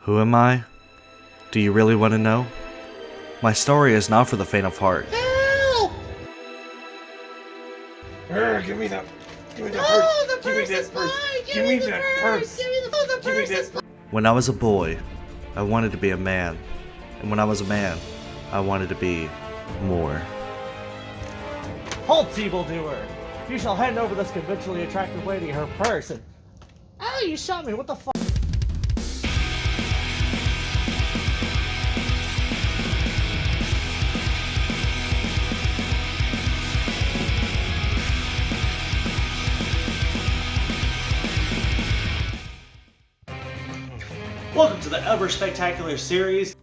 Who am I? Do you really want to know? My story is not for the faint of heart. Help! Give me that. Give me that Oh, purse. the purse is mine! Give me that purse. Give me the purse is mine! When I was a boy, I wanted to be a man. And when I was a man, I wanted to be more. Halt, evildoer! You shall hand over this conventionally attractive lady her purse and... Oh, you shot me, what the fuck? Welcome to the ever spectacular series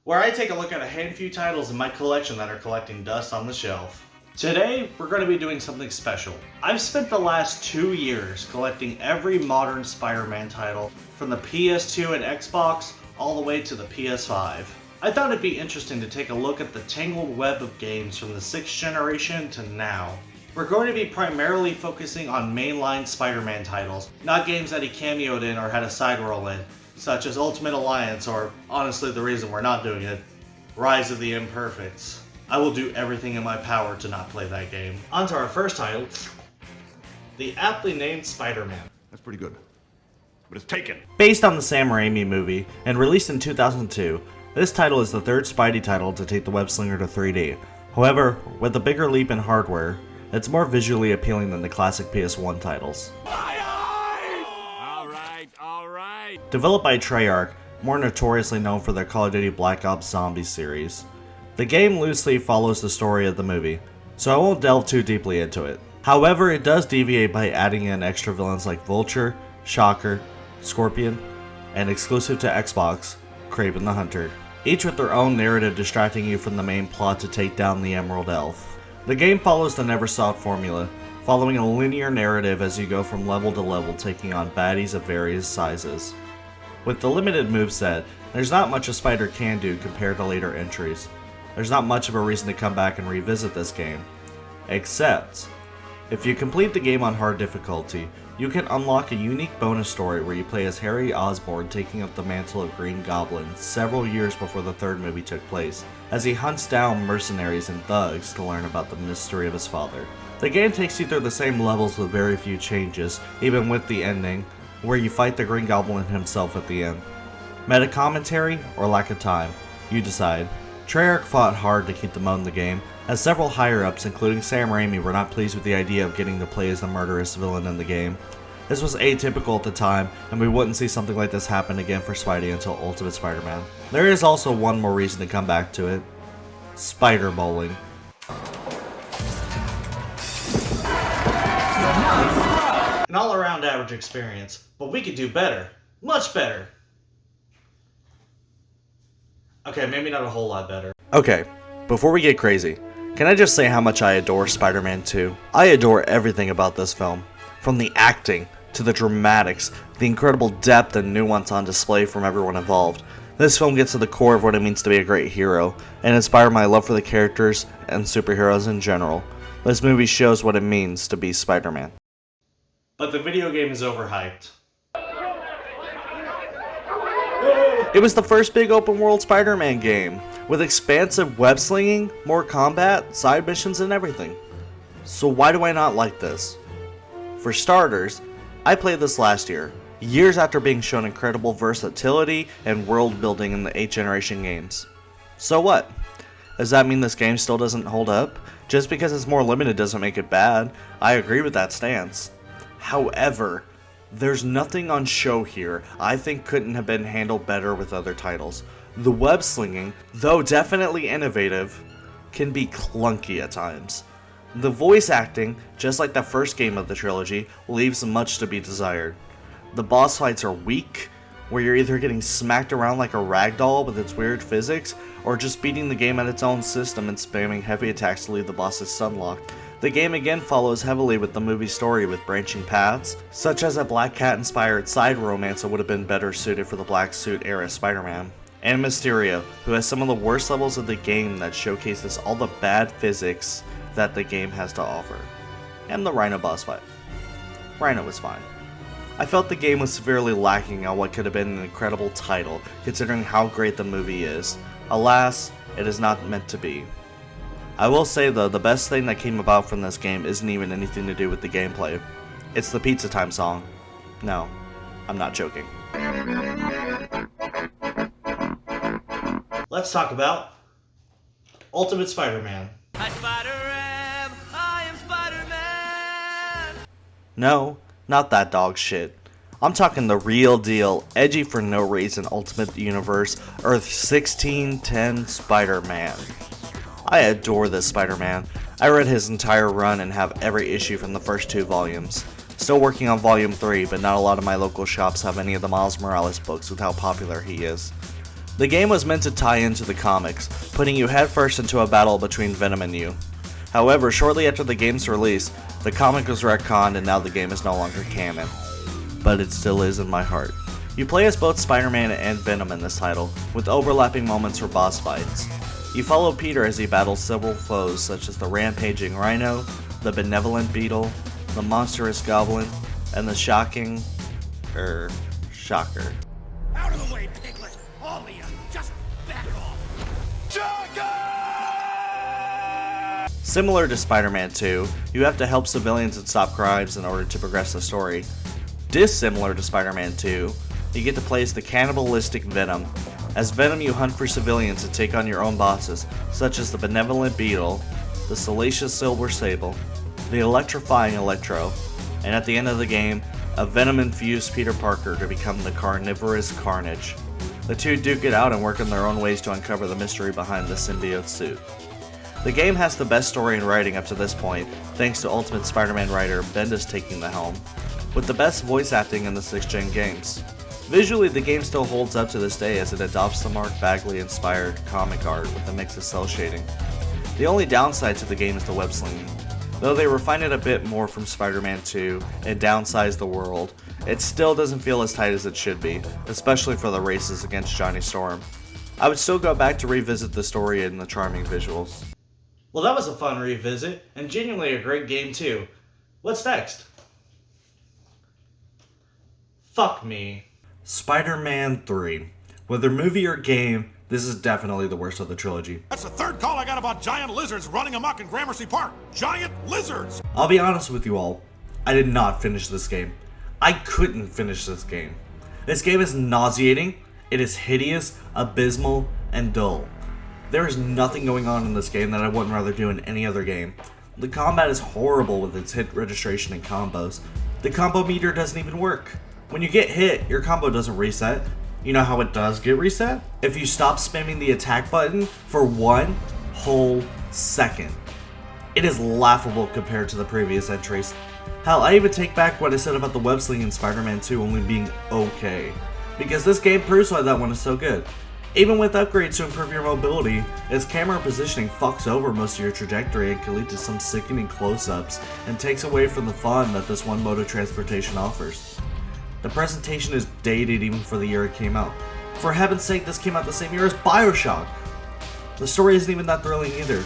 where I take a look at a handful of titles in my collection that are collecting dust on the shelf. Today, we're going to be doing something special. I've spent the last 2 years collecting every modern Spider-Man title from the PS2 and Xbox all the way to the PS5. I thought it'd be interesting to take a look at the tangled web of games from the 6th generation to now. We're going to be primarily focusing on mainline Spider-Man titles, not games that he cameoed in or had a side role in, such as Ultimate Alliance or, honestly the reason we're not doing it, Rise of the Imperfects. I will do everything in my power to not play that game. On to our first title, the aptly named Spider-Man. That's pretty good. But it's taken. Based on the Sam Raimi movie, and released in 2002, this title is the third Spidey title to take the web slinger to 3D. However, with a bigger leap in hardware, it's more visually appealing than the classic PS1 titles. Alright. Developed by Treyarch, more notoriously known for their Call of Duty Black Ops Zombies series. The game loosely follows the story of the movie, so I won't delve too deeply into it. However, it does deviate by adding in extra villains like Vulture, Shocker, Scorpion, and exclusive to Xbox, Kraven the Hunter, each with their own narrative distracting you from the main plot to take down the Emerald Elf. The game follows the Neversoft formula, following a linear narrative as you go from level to level taking on baddies of various sizes. With the limited moveset, there's not much a spider can do compared to later entries. There's not much of a reason to come back and revisit this game. Except, if you complete the game on hard difficulty, you can unlock a unique bonus story where you play as Harry Osborn taking up the mantle of Green Goblin several years before the third movie took place, as he hunts down mercenaries and thugs to learn about the mystery of his father. The game takes you through the same levels with very few changes, even with the ending, where you fight the Green Goblin himself at the end. Meta commentary or lack of time? You decide. Treyarch fought hard to keep the mode in the game, as several higher-ups including Sam Raimi were not pleased with the idea of getting to play as the murderous villain in the game. This was atypical at the time, and we wouldn't see something like this happen again for Spidey until Ultimate Spider-Man. There is also one more reason to come back to it. Spider bowling. An all-around average experience, but we could do better. Much better. Okay, maybe not a whole lot better. Okay, before we get crazy, can I just say how much I adore Spider-Man 2? I adore everything about this film. From the acting, to the dramatics, the incredible depth and nuance on display from everyone involved. This film gets to the core of what it means to be a great hero, and inspire my love for the characters and superheroes in general. This movie shows what it means to be Spider-Man. But the video game is overhyped. It was the first big open world Spider-Man game, with expansive web slinging, more combat, side missions, and everything. So why do I not like this? For starters, I played this last year, years after being shown incredible versatility and world building in the 8th generation games. So what? Does that mean this game still doesn't hold up? Just because it's more limited doesn't make it bad. I agree with that stance. However, there's nothing on show here I think couldn't have been handled better with other titles. The web slinging, though definitely innovative, can be clunky at times. The voice acting, just like the first game of the trilogy, leaves much to be desired. The boss fights are weak, where you're either getting smacked around like a ragdoll with its weird physics, or just beating the game at its own system and spamming heavy attacks to leave the bosses sunlocked. The game again follows heavily with the movie story with branching paths, such as a Black Cat-inspired side romance that would have been better suited for the Black Suit era Spider-Man. And Mysterio, who has some of the worst levels of the game that showcases all the bad physics that the game has to offer. And the Rhino boss fight. Rhino was fine. I felt the game was severely lacking on what could have been an incredible title, considering how great the movie is. Alas, it is not meant to be. I will say though, the best thing that came about from this game isn't even anything to do with the gameplay. It's the Pizza Time song. No, I'm not joking. Let's talk about Ultimate Spider-Man. I Spider-Man, I am Spider-Man. No, not that dog shit. I'm talking the real deal, edgy for no reason Ultimate Universe Earth 1610 Spider-Man. I adore this Spider-Man. I read his entire run and have every issue from the first 2 volumes. Still working on volume 3, but not a lot of my local shops have any of the Miles Morales books with how popular he is. The game was meant to tie into the comics, putting you headfirst into a battle between Venom and you. However, shortly after the game's release, the comic was retconned and now the game is no longer canon. But it still is in my heart. You play as both Spider-Man and Venom in this title, with overlapping moments for boss fights. You follow Peter as he battles several foes such as the rampaging Rhino, the benevolent Beetle, the monstrous Goblin, and the shocking... Shocker. Out of the way, piglet! All of you, just back off! Similar to Spider-Man 2, you have to help civilians and stop crimes in order to progress the story. Dissimilar to Spider-Man 2, you get to play as the cannibalistic Venom. As Venom, you hunt for civilians and take on your own bosses, such as the benevolent Beetle, the salacious Silver Sable, the electrifying Electro, and at the end of the game, a Venom-infused Peter Parker to become the carnivorous Carnage. The two duke it out and work in their own ways to uncover the mystery behind the symbiote suit. The game has the best story and writing up to this point, thanks to Ultimate Spider-Man writer Bendis taking the helm, with the best voice acting in the 6th-gen games. Visually, the game still holds up to this day as it adopts the Mark Bagley-inspired comic art with a mix of cel shading. The only downside to the game is the web slinging. Though they refine it a bit more from Spider-Man 2 and downsize the world, it still doesn't feel as tight as it should be, especially for the races against Johnny Storm. I would still go back to revisit the story and the charming visuals. Well, that was a fun revisit, and genuinely a great game too. What's next? Fuck me. Spider-Man 3. Whether movie or game, this is definitely the worst of the trilogy. That's the 3rd call I got about giant lizards running amok in Gramercy Park. Giant lizards! I'll be honest with you all, I did not finish this game. I couldn't finish this game. This game is nauseating, it is hideous, abysmal, and dull. There is nothing going on in this game that I wouldn't rather do in any other game. The combat is horrible with its hit registration and combos. The combo meter doesn't even work. When you get hit, your combo doesn't reset. You know how it does get reset? If you stop spamming the attack button for 1 whole second. It is laughable compared to the previous entries. Hell, I even take back what I said about the web sling in Spider-Man 2 only being okay. Because this game proves why that one is so good. Even with upgrades to improve your mobility, its camera positioning fucks over most of your trajectory and can lead to some sickening close-ups and takes away from the fun that this one mode of transportation offers. The presentation is dated even for the year it came out. For heaven's sake, this came out the same year as BioShock! The story isn't even that thrilling either.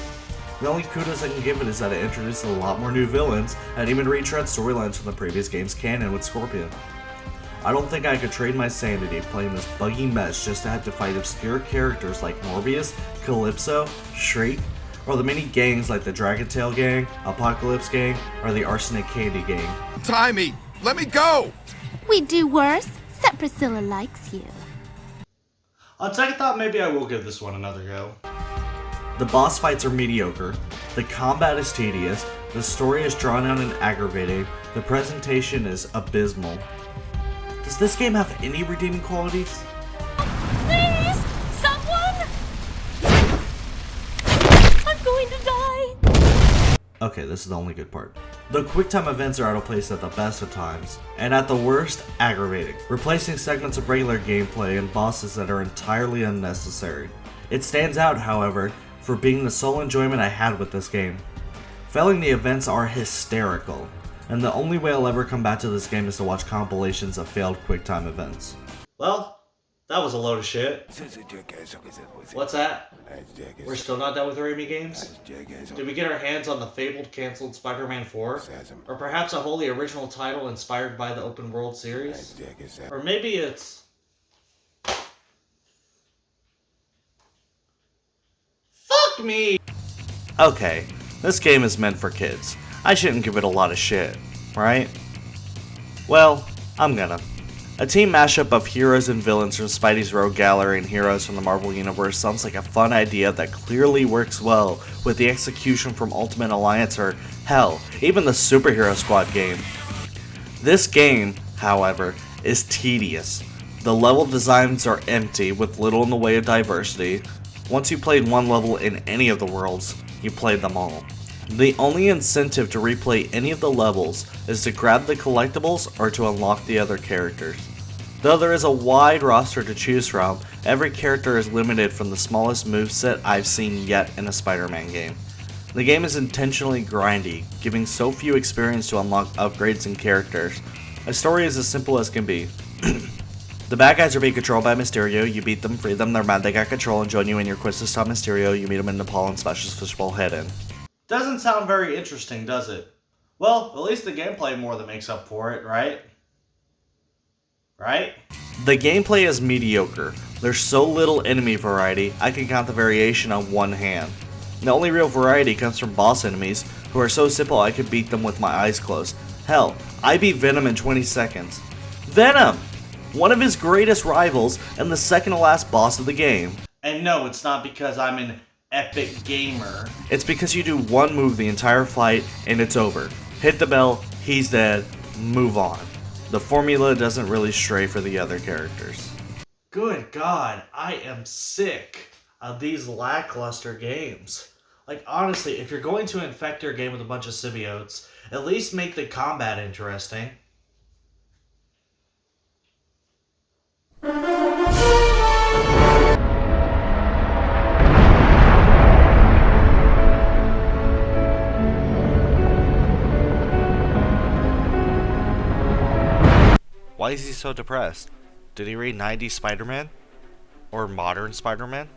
The only kudos I can give it is that it introduced a lot more new villains and even retread storylines from the previous game's canon with Scorpion. I don't think I could trade my sanity playing this buggy mess just to have to fight obscure characters like Morbius, Calypso, Shriek, or the many gangs like the Dragon Tail Gang, Apocalypse Gang, or the Arsenic Candy Gang. Tie me! Let me go! We'd do worse, except Priscilla likes you. On second thought, maybe I will give this one another go. The boss fights are mediocre, the combat is tedious, the story is drawn out and aggravating, the presentation is abysmal. Does this game have any redeeming qualities? Please! Someone! I'm going to die! Okay, this is the only good part. The QuickTime events are out of place at the best of times, and at the worst, aggravating, replacing segments of regular gameplay and bosses that are entirely unnecessary. It stands out, however, for being the sole enjoyment I had with this game. Failing the events are hysterical, and the only way I'll ever come back to this game is to watch compilations of failed QuickTime events. Well, That was a load of shit. What's that? We're still not done with Raimi games? Did we get our hands on the fabled canceled Spider-Man 4? Or perhaps a wholly original title inspired by the open world series? Or maybe it's... Fuck me! Okay, this game is meant for kids. I shouldn't give it a lot of shit, right? Well, I'm gonna. A team mashup of heroes and villains from Spidey's Rogue Gallery and heroes from the Marvel Universe sounds like a fun idea that clearly works well with the execution from Ultimate Alliance or, hell, even the Superhero Squad game. This game, however, is tedious. The level designs are empty with little in the way of diversity. Once you played one level in any of the worlds, you played them all. The only incentive to replay any of the levels is to grab the collectibles or to unlock the other characters. Though there is a wide roster to choose from, every character is limited from the smallest moveset I've seen yet in a Spider-Man game. The game is intentionally grindy, giving so few experience to unlock upgrades and characters. A story is as simple as can be. The bad guys are being controlled by Mysterio, you beat them, free them, they're mad they got control, and join you in your quest to stop Mysterio, you meet them in Nepal and smash his fishbowl head in. Doesn't sound very interesting, does it? Well, at least the gameplay more than makes up for it, right? Right? The gameplay is mediocre. There's so little enemy variety, I can count the variation on one hand. The only real variety comes from boss enemies, who are so simple I could beat them with my eyes closed. Hell, I beat Venom in 20 seconds. Venom! One of his greatest rivals, and the second to last boss of the game. And no, it's not because I'm an epic gamer. It's because you do one move the entire fight, and it's over. Hit the bell, he's dead, move on. The formula doesn't really stray for the other characters. Good God, I am sick of these lackluster games. Like, honestly, if you're going to infect your game with a bunch of symbiotes, at least make the combat interesting. Why is he so depressed? Did he read 90s Spider-Man? Or modern Spider-Man?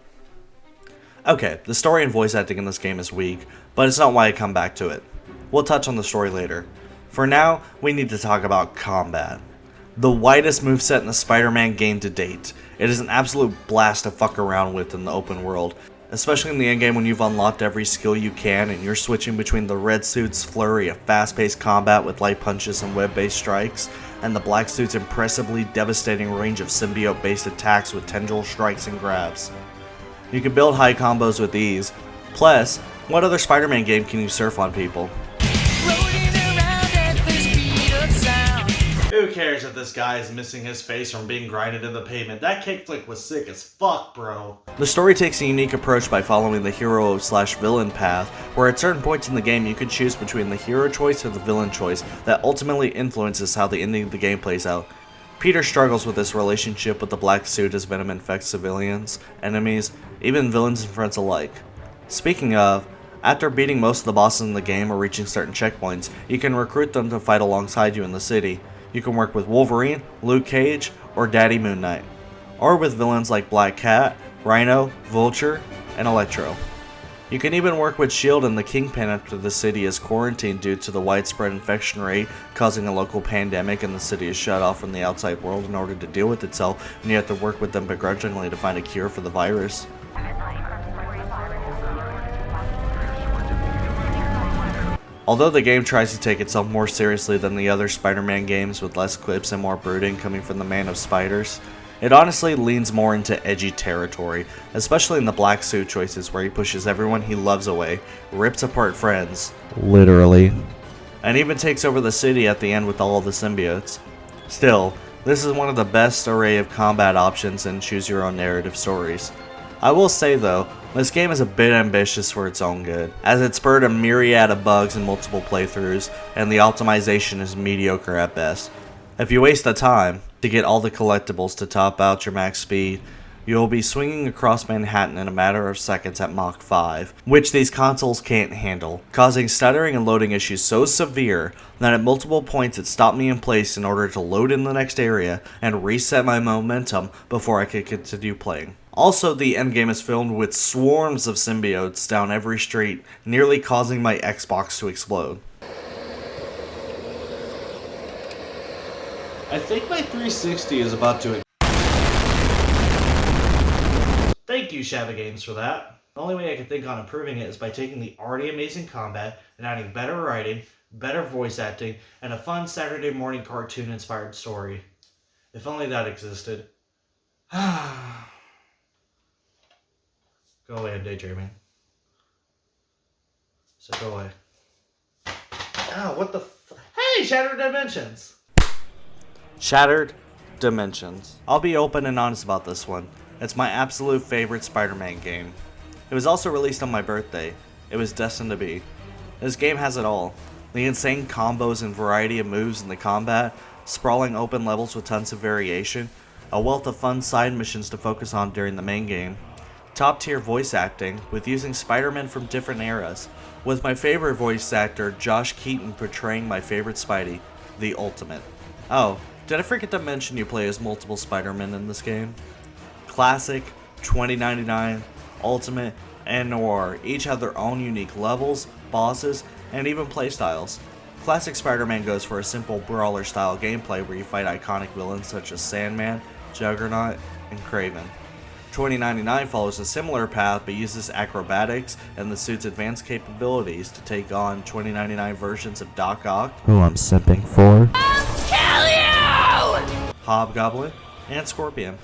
Okay, the story and voice acting in this game is weak, but it's not why I come back to it. We'll touch on the story later. For now, we need to talk about combat. The widest moveset in the Spider-Man game to date. It is an absolute blast to fuck around with in the open world, especially in the endgame when you've unlocked every skill you can and you're switching between the red suit's flurry of fast-paced combat with light punches and web-based strikes, and the black suit's impressively devastating range of symbiote-based attacks with tendril strikes and grabs. You can build high combos with ease. Plus, what other Spider-Man game can you surf on people? Who cares if this guy is missing his face from being grinded in the pavement? That kickflip was sick as fuck, bro. The story takes a unique approach by following the hero/villain path, where at certain points in the game you can choose between the hero choice or the villain choice that ultimately influences how the ending of the game plays out. Peter struggles with this relationship with the black suit as Venom infects civilians, enemies, even villains and friends alike. Speaking of, after beating most of the bosses in the game or reaching certain checkpoints, you can recruit them to fight alongside you in the city. You can work with Wolverine, Luke Cage, or Daddy Moon Knight, or with villains like Black Cat, Rhino, Vulture, and Electro. You can even work with S.H.I.E.L.D. and the Kingpin after the city is quarantined due to the widespread infection rate causing a local pandemic and the city is shut off from the outside world in order to deal with itself, and you have to work with them begrudgingly to find a cure for the virus. Although the game tries to take itself more seriously than the other Spider-Man games with less quips and more brooding coming from the Man of Spiders, it honestly leans more into edgy territory, especially in the black suit choices where he pushes everyone he loves away, rips apart friends, literally, and even takes over the city at the end with all of the symbiotes. Still, this is one of the best array of combat options in choose-your-own narrative stories. I will say though, this game is a bit ambitious for its own good, as it spurred a myriad of bugs in multiple playthroughs, and the optimization is mediocre at best. If you waste the time to get all the collectibles to top out your max speed, you will be swinging across Manhattan in a matter of seconds at Mach 5, which these consoles can't handle, causing stuttering and loading issues so severe that at multiple points it stopped me in place in order to load in the next area and reset my momentum before I could continue playing. Also, the endgame is filled with swarms of symbiotes down every street, nearly causing my Xbox to explode. I think my 360 is about to... Thank you, Shabba Games, for that. The only way I can think on improving it is by taking the already amazing combat and adding better writing, better voice acting, and a fun Saturday morning cartoon-inspired story. If only that existed. Go away, I'm daydreaming. So go away. Ah, what the Hey, Shattered Dimensions! Shattered Dimensions. I'll be open and honest about this one. It's my absolute favorite Spider-Man game. It was also released on my birthday. It was destined to be. This game has it all. The insane combos and variety of moves in the combat, sprawling open levels with tons of variation, a wealth of fun side missions to focus on during the main game, top tier voice acting with using Spider-Man from different eras, with my favorite voice actor Josh Keaton portraying my favorite Spidey, the Ultimate. Oh, did I forget to mention you play as multiple Spider-Men in this game? Classic, 2099, Ultimate, and Noir each have their own unique levels, bosses, and even playstyles. Classic Spider-Man goes for a simple brawler style gameplay where you fight iconic villains such as Sandman, Juggernaut, and Kraven. 2099 follows a similar path but uses acrobatics and the suit's advanced capabilities to take on 2099 versions of Doc Ock, who I'm simping for, Hobgoblin, and Scorpion.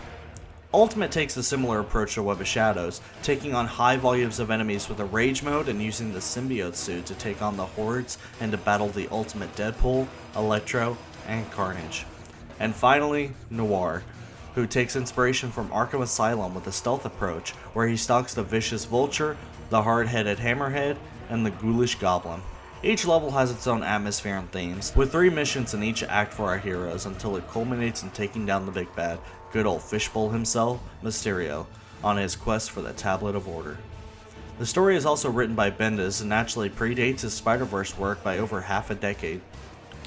Ultimate takes a similar approach to Web of Shadows, taking on high volumes of enemies with a rage mode and using the symbiote suit to take on the hordes and to battle the Ultimate Deadpool, Electro, and Carnage. And finally, Noir, who takes inspiration from Arkham Asylum with a stealth approach where he stalks the vicious Vulture, the hard-headed Hammerhead, and the ghoulish Goblin. Each level has its own atmosphere and themes, with 3 missions in each act for our heroes until it culminates in taking down the big bad, good old fishbowl himself, Mysterio, on his quest for the Tablet of Order. The story is also written by Bendis and actually predates his Spider-Verse work by over half a decade.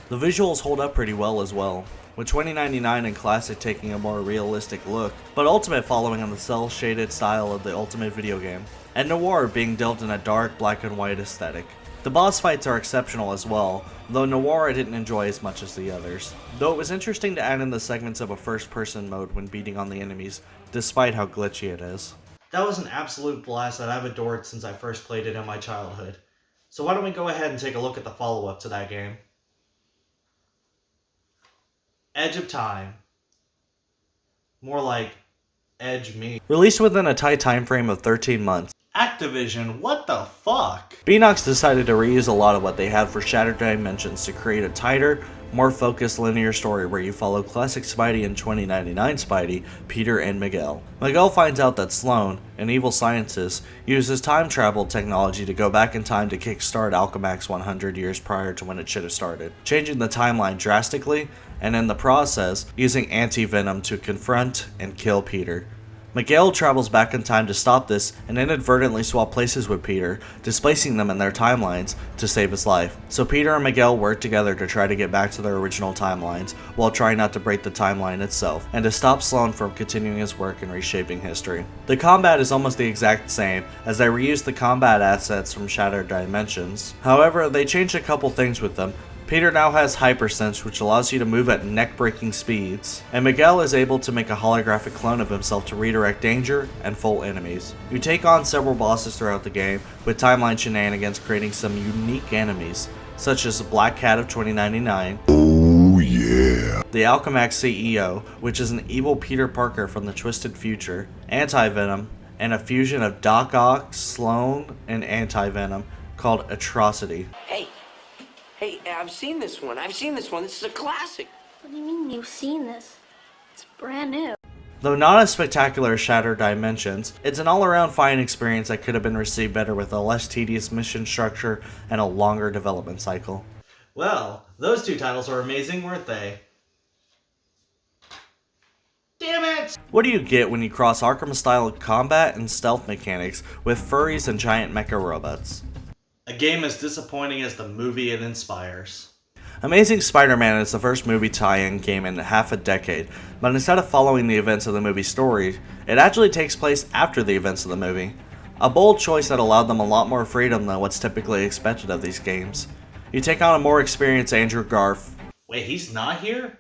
The visuals hold up pretty well as well, with 2099 and Classic taking a more realistic look, but Ultimate following on the cel-shaded style of the Ultimate video game, and Noir being delved in a dark black and white aesthetic. The boss fights are exceptional as well, though Noir I didn't enjoy as much as the others, though it was interesting to add in the segments of a first-person mode when beating on the enemies, despite how glitchy it is. That was an absolute blast that I've adored since I first played it in my childhood. So why don't we go ahead and take a look at the follow-up to that game. Edge of Time. More like Edge Me. Released within a tight time frame of 13 months. Activision, what the fuck? Beanox decided to reuse a lot of what they had for Shattered Dimensions to create a tighter, more focused linear story where you follow classic Spidey and 2099 Spidey, Peter and Miguel. Miguel finds out that Sloan, an evil scientist, uses time travel technology to go back in time to kickstart Alchemax 100 years prior to when it should have started, changing the timeline drastically, and in the process, using anti-venom to confront and kill Peter. Miguel travels back in time to stop this and inadvertently swap places with Peter, displacing them in their timelines to save his life. So Peter and Miguel work together to try to get back to their original timelines, while trying not to break the timeline itself, and to stop Sloan from continuing his work in reshaping history. The combat is almost the exact same, as they reuse the combat assets from Shattered Dimensions. However, they changed a couple things with them. Peter now has Hypersense, which allows you to move at neck-breaking speeds, and Miguel is able to make a holographic clone of himself to redirect danger and fool enemies. You take on several bosses throughout the game, with timeline shenanigans creating some unique enemies, such as the Black Cat of 2099, Oh yeah. the Alchemax CEO, which is an evil Peter Parker from the Twisted Future, Anti-Venom, and a fusion of Doc Ock, Sloan, and Anti-Venom called Atrocity. Hey, I've seen this one. This is a classic. What do you mean you've seen this? It's brand new. Though not as spectacular as Shattered Dimensions, it's an all-around fine experience that could have been received better with a less tedious mission structure and a longer development cycle. Well, those two titles are amazing, weren't they? Damn it! What do you get when you cross Arkham-style combat and stealth mechanics with furries and giant mecha robots? A game as disappointing as the movie it inspires. Amazing Spider-Man is the first movie tie-in game in half a decade, but instead of following the events of the movie's story, it actually takes place after the events of the movie. A bold choice that allowed them a lot more freedom than what's typically expected of these games. You take on a more experienced Andrew Garf. Wait, he's not here?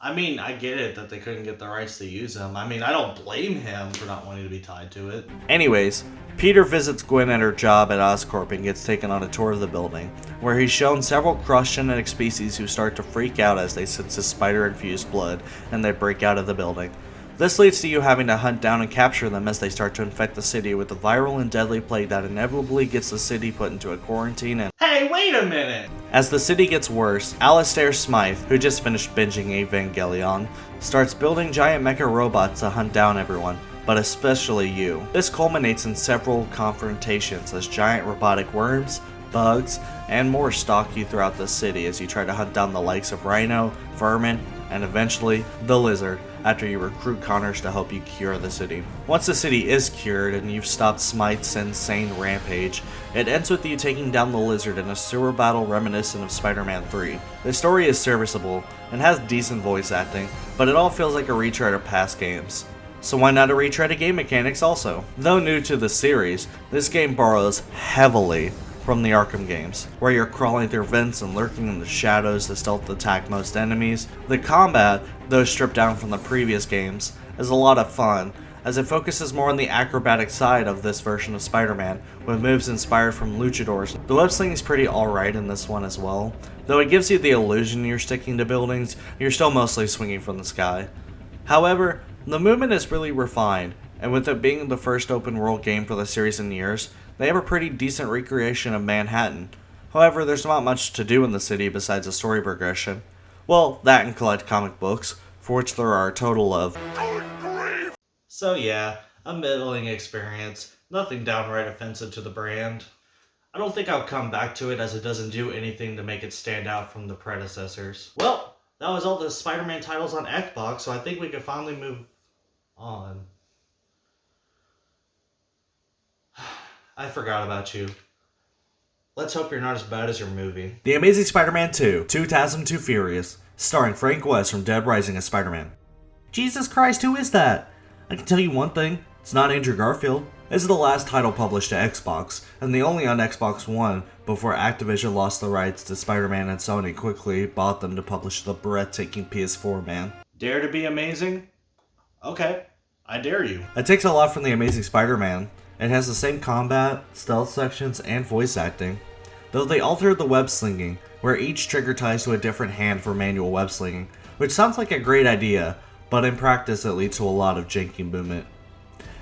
I mean, I get it that they couldn't get the rights to use him. I mean, I don't blame him for not wanting to be tied to it. Anyways, Peter visits Gwen at her job at Oscorp and gets taken on a tour of the building, where he's shown several cross-genetic species who start to freak out as they sense his spider-infused blood, and they break out of the building. This leads to you having to hunt down and capture them as they start to infect the city with the viral and deadly plague that inevitably gets the city put into a quarantine and... Hey, wait a minute! As the city gets worse, Alistair Smythe, who just finished binging Evangelion, starts building giant mecha robots to hunt down everyone, but especially you. This culminates in several confrontations as giant robotic worms, bugs, and more stalk you throughout the city as you try to hunt down the likes of Rhino, Vermin, and eventually the Lizard, after you recruit Connors to help you cure the city. Once the city is cured and you've stopped Smythe's insane rampage, it ends with you taking down the Lizard in a sewer battle reminiscent of Spider-Man 3. The story is serviceable and has decent voice acting, but it all feels like a retread of past games. So why not a retread of game mechanics also? Though new to the series, this game borrows heavily from the Arkham games, where you're crawling through vents and lurking in the shadows to stealth attack most enemies. The combat, though stripped down from the previous games, is a lot of fun, as it focuses more on the acrobatic side of this version of Spider-Man, with moves inspired from luchadors. The web sling is pretty alright in this one as well, though it gives you the illusion you're sticking to buildings, you're still mostly swinging from the sky. However, the movement is really refined, and with it being the first open world game for the series in years, they have a pretty decent recreation of Manhattan. However, there's not much to do in the city besides a story progression. Well, that and collect comic books, for which there are a total of... So yeah, a middling experience. Nothing downright offensive to the brand. I don't think I'll come back to it as it doesn't do anything to make it stand out from the predecessors. Well, that was all the Spider-Man titles on Xbox, so I think we can finally move on. I forgot about you. Let's hope you're not as bad as your movie. The Amazing Spider-Man 2, 2002 Furious, starring Frank West from Dead Rising as Spider-Man. Jesus Christ, who is that? I can tell you one thing, it's not Andrew Garfield. This is the last title published to Xbox, and the only on Xbox One before Activision lost the rights to Spider-Man and Sony quickly bought them to publish the breathtaking PS4 man. Dare to be amazing? Okay, I dare you. It takes a lot from The Amazing Spider-Man. It has the same combat, stealth sections, and voice acting, though they altered the web slinging, where each trigger ties to a different hand for manual web slinging, which sounds like a great idea, but in practice it leads to a lot of janky movement.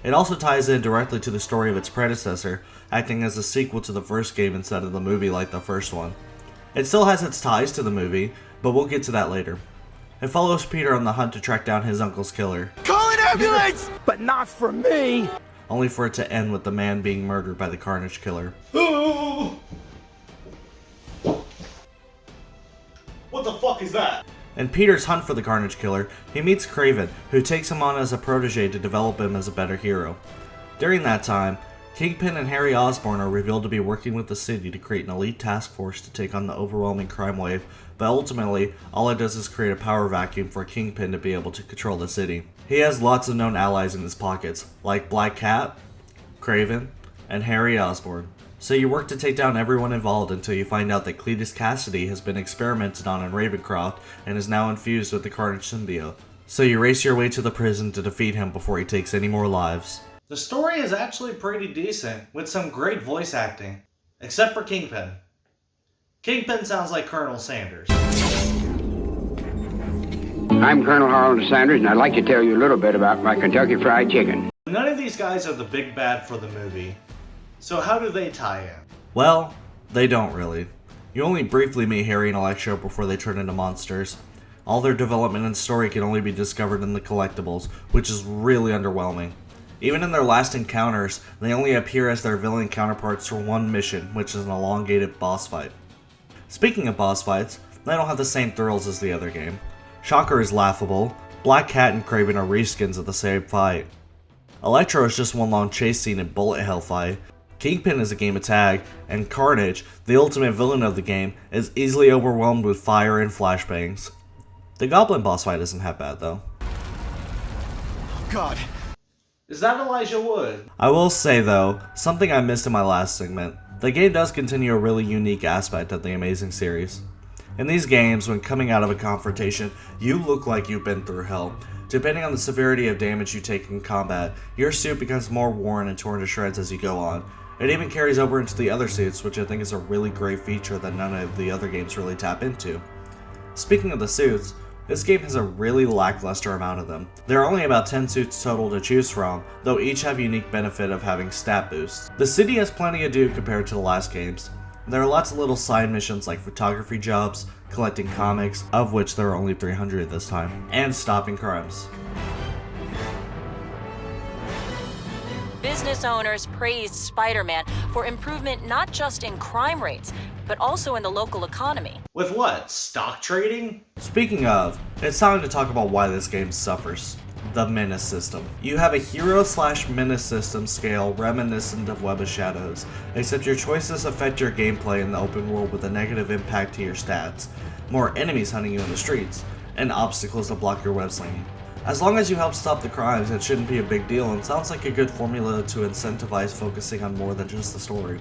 It also ties in directly to the story of its predecessor, acting as a sequel to the first game instead of the movie like the first one. It still has its ties to the movie, but we'll get to that later. It follows Peter on the hunt to track down his uncle's killer. Call an ambulance! But not for me! Only for it to end with the man being murdered by the Carnage Killer. What the fuck is that? In Peter's hunt for the Carnage Killer, he meets Kraven, who takes him on as a protege to develop him as a better hero. During that time, Kingpin and Harry Osborn are revealed to be working with the city to create an elite task force to take on the overwhelming crime wave, but ultimately, all it does is create a power vacuum for Kingpin to be able to control the city. He has lots of known allies in his pockets, like Black Cat, Kraven, and Harry Osborn. So you work to take down everyone involved until you find out that Cletus Cassidy has been experimented on in Ravencroft and is now infused with the Carnage symbiote. So you race your way to the prison to defeat him before he takes any more lives. The story is actually pretty decent, with some great voice acting. Except for Kingpin. Kingpin sounds like Colonel Sanders. I'm Colonel Harold Sanders, and I'd like to tell you a little bit about my Kentucky Fried Chicken. None of these guys are the big bad for the movie. So how do they tie in? Well, they don't really. You only briefly meet Harry and Electro before they turn into monsters. All their development and story can only be discovered in the collectibles, which is really underwhelming. Even in their last encounters, they only appear as their villain counterparts for one mission, which is an elongated boss fight. Speaking of boss fights, they don't have the same thrills as the other game. Shocker is laughable, Black Cat and Kraven are reskins of the same fight. Electro is just one long chase scene and bullet hell fight. Kingpin is a game of tag, and Carnage, the ultimate villain of the game, is easily overwhelmed with fire and flashbangs. The Goblin boss fight isn't half bad though. God. Is that Elijah Wood? I will say though, something I missed in my last segment. The game does continue a really unique aspect of the Amazing series. In these games, when coming out of a confrontation, you look like you've been through hell. Depending on the severity of damage you take in combat, your suit becomes more worn and torn to shreds as you go on. It even carries over into the other suits, which I think is a really great feature that none of the other games really tap into. Speaking of the suits, this game has a really lackluster amount of them. There are only about 10 suits total to choose from, though each have unique benefit of having stat boosts. The city has plenty to do compared to the last games. There are lots of little side missions like photography jobs, collecting comics, of which there are only 300 this time, and stopping crimes. Business owners praised Spider-Man for improvement not just in crime rates, but also in the local economy. With what? Stock trading? Speaking of, it's time to talk about why this game suffers. The Menace system. You have a hero/menace system scale reminiscent of Web of Shadows, except your choices affect your gameplay in the open world with a negative impact to your stats, more enemies hunting you in the streets, and obstacles to block your web slinging. As long as you help stop the crimes, it shouldn't be a big deal and sounds like a good formula to incentivize focusing on more than just the story.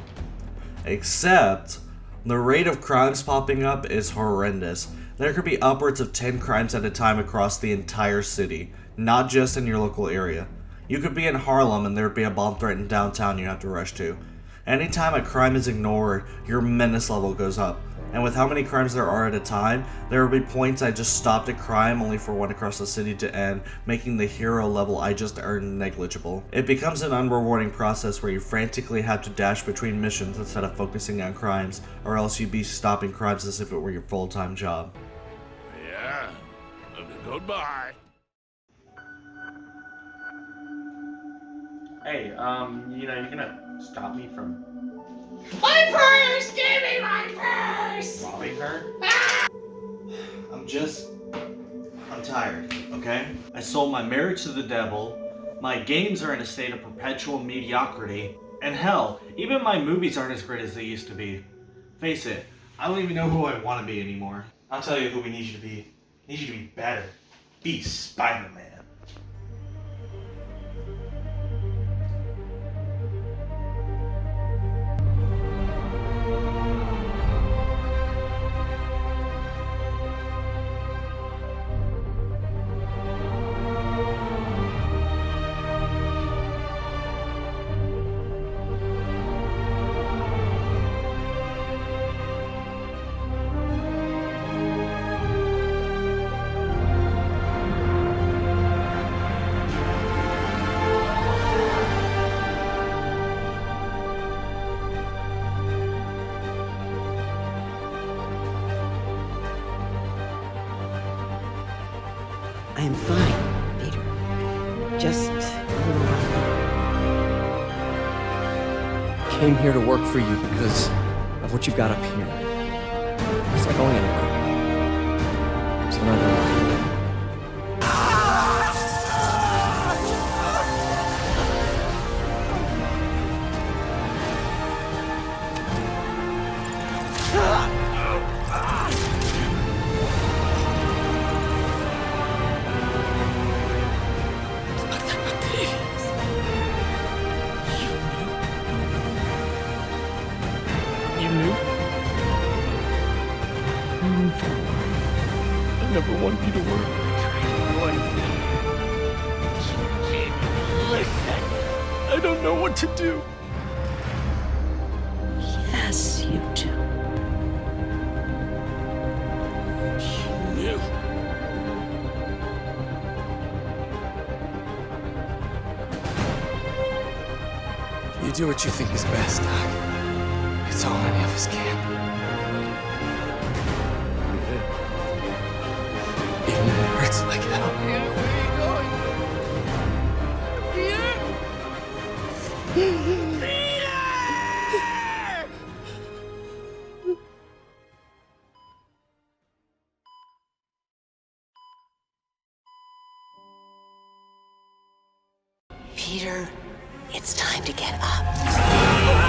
Except, the rate of crimes popping up is horrendous. There could be upwards of 10 crimes at a time across the entire city, not just in your local area. You could be in Harlem and there'd be a bomb threat in downtown you have to rush to. Anytime a crime is ignored, your menace level goes up. And with how many crimes there are at a time, there will be points I just stopped a crime only for one across the city to end, making the hero level I just earned negligible. It becomes an unrewarding process where you frantically have to dash between missions instead of focusing on crimes, or else you'd be stopping crimes as if it were your full-time job. Yeah. Goodbye. Hey, you're gonna stop me from... My purse! Give me my purse! robbing her? I'm tired, okay? I sold my marriage to the devil, my games are in a state of perpetual mediocrity, and hell, even my movies aren't as great as they used to be. Face it, I don't even know who I want to be anymore. I'll tell you who we need you to be. We need you to be better. Be Spider-Man. I am fine, Peter. Just a little while. Came here to work for you because of what you've got up here. It's not going anywhere. So not gonna lie. You knew? I never wanted you to work. Listen. I don't know what to do. Yes, you do. You. You do what you think is best, Doc. It's all any of us can. Even if it hurts like hell. Where are you going? Peter, it's time to get up.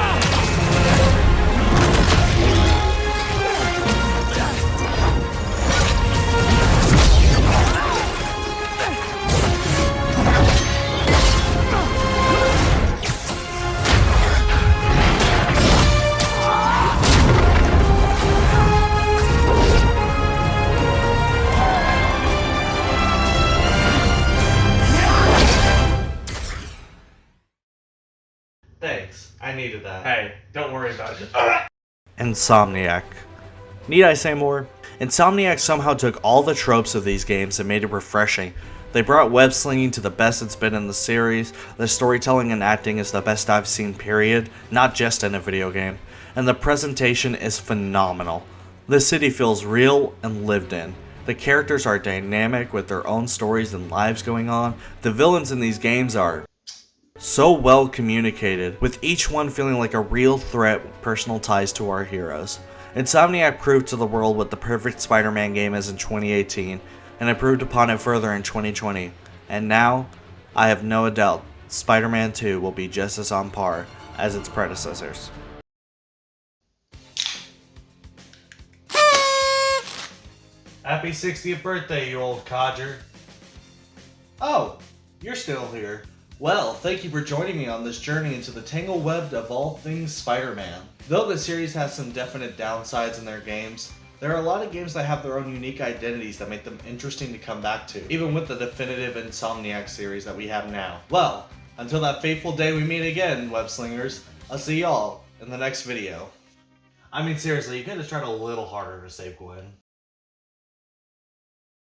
Thanks, I needed that. Hey, don't worry about it. Insomniac. Need I say more? Insomniac somehow took all the tropes of these games and made it refreshing. They brought web slinging to the best it's been in the series, the storytelling and acting is the best I've seen period, not just in a video game, and the presentation is phenomenal. The city feels real and lived in. The characters are dynamic with their own stories and lives going on. The villains in these games are so well communicated, with each one feeling like a real threat with personal ties to our heroes. Insomniac proved to the world what the perfect Spider-Man game is in 2018, and improved upon it further in 2020. And now, I have no doubt Spider-Man 2 will be just as on par as its predecessors. Happy 60th birthday, you old codger. Oh, you're still here. Well, thank you for joining me on this journey into the tangled web of all things Spider-Man. Though the series has some definite downsides in their games, there are a lot of games that have their own unique identities that make them interesting to come back to, even with the definitive Insomniac series that we have now. Well, until that fateful day we meet again, web slingers, I'll see y'all in the next video. I mean seriously, you could have tried a little harder to save Gwen.